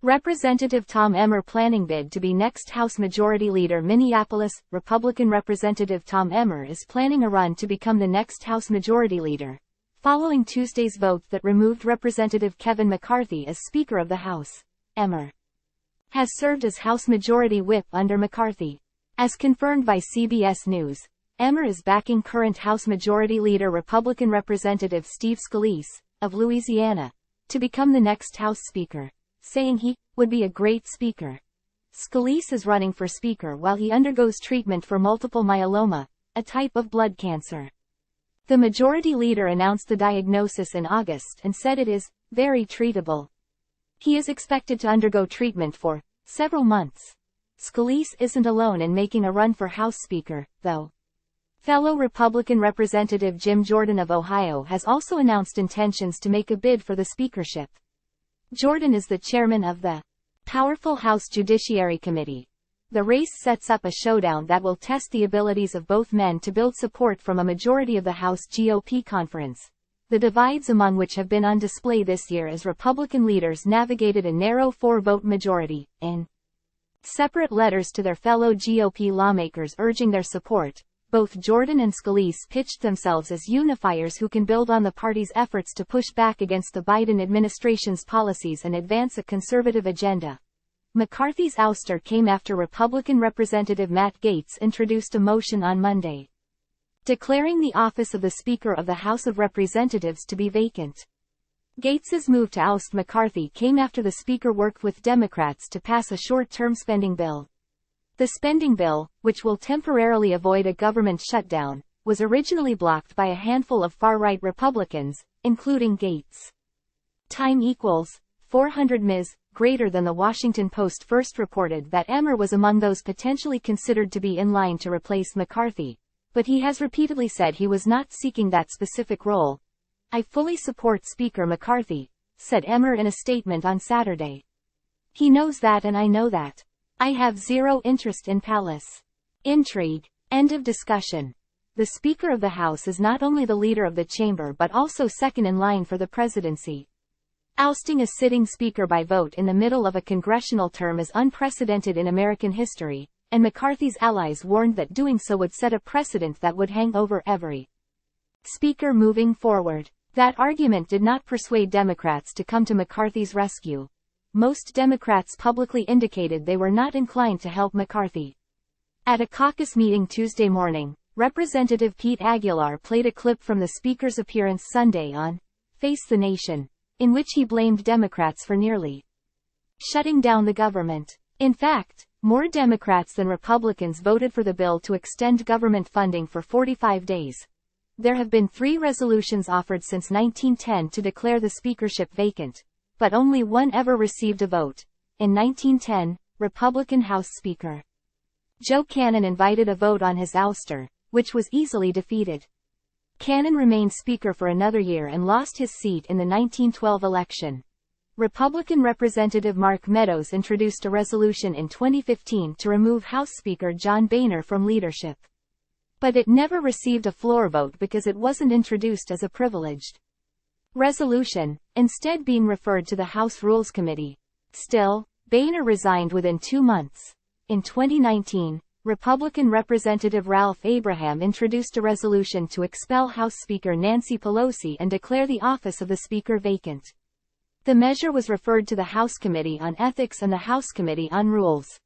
Representative Tom Emmer planning bid to be next House Majority Leader. Minneapolis Republican Representative Tom Emmer is planning a run to become the next House Majority Leader, following Tuesday's vote that removed Representative Kevin McCarthy as Speaker of the House. Emmer has served as House Majority Whip under McCarthy. As confirmed by CBS News, Emmer is backing current House Majority Leader Republican Representative Steve Scalise, of Louisiana, to become the next House Speaker, saying he would be a great speaker. Scalise is running for speaker while he undergoes treatment for multiple myeloma, a type of blood cancer. The majority leader announced the diagnosis in August and said it is very treatable. He is expected to undergo treatment for several months. Scalise isn't alone in making a run for House Speaker, though. Fellow Republican Representative Jim Jordan of Ohio has also announced intentions to make a bid for the speakership. Jordan is the chairman of the powerful House Judiciary Committee. The race sets up a showdown that will test the abilities of both men to build support from a majority of the House GOP conference, the divides among which have been on display this year as Republican leaders navigated a narrow 4-vote majority. In separate letters to their fellow GOP lawmakers urging their support, both Jordan and Scalise pitched themselves as unifiers who can build on the party's efforts to push back against the Biden administration's policies and advance a conservative agenda. McCarthy's ouster came after Republican Representative Matt Gaetz introduced a motion on Monday, declaring the office of the Speaker of the House of Representatives to be vacant. Gaetz's move to oust McCarthy came after the Speaker worked with Democrats to pass a short-term spending bill. The spending bill, which will temporarily avoid a government shutdown, was originally blocked by a handful of far-right Republicans, including Gaetz. Time equals 400 Ms. greater than the Washington Post first reported that Emmer was among those potentially considered to be in line to replace McCarthy, but he has repeatedly said he was not seeking that specific role. "I fully support Speaker McCarthy," said Emmer in a statement on Saturday. "He knows that and I know that. I have zero interest in palace intrigue." End of discussion. The Speaker of the House is not only the leader of the chamber but also second in line for the presidency. Ousting a sitting speaker by vote in the middle of a congressional term is unprecedented in American history, and McCarthy's allies warned that doing so would set a precedent that would hang over every speaker moving forward. That argument did not persuade Democrats to come to McCarthy's rescue. Most Democrats publicly indicated they were not inclined to help McCarthy. At a caucus meeting Tuesday morning, Representative Pete Aguilar played a clip from the Speaker's appearance Sunday on Face the Nation, in which he blamed Democrats for nearly shutting down the government. In fact, more Democrats than Republicans voted for the bill to extend government funding for 45 days. There have been 3 resolutions offered since 1910 to declare the speakership vacant, but only one ever received a vote. In 1910, Republican House Speaker Joe Cannon invited a vote on his ouster, which was easily defeated. Cannon remained Speaker for another year and lost his seat in the 1912 election. Republican Representative Mark Meadows introduced a resolution in 2015 to remove House Speaker John Boehner from leadership. But it never received a floor vote because it wasn't introduced as a privileged resolution, instead being referred to the House Rules Committee. Still, Boehner resigned within 2 months. In 2019, Republican Representative Ralph Abraham introduced a resolution to expel House Speaker Nancy Pelosi and declare the office of the Speaker vacant. The measure was referred to the House Committee on Ethics and the House Committee on Rules.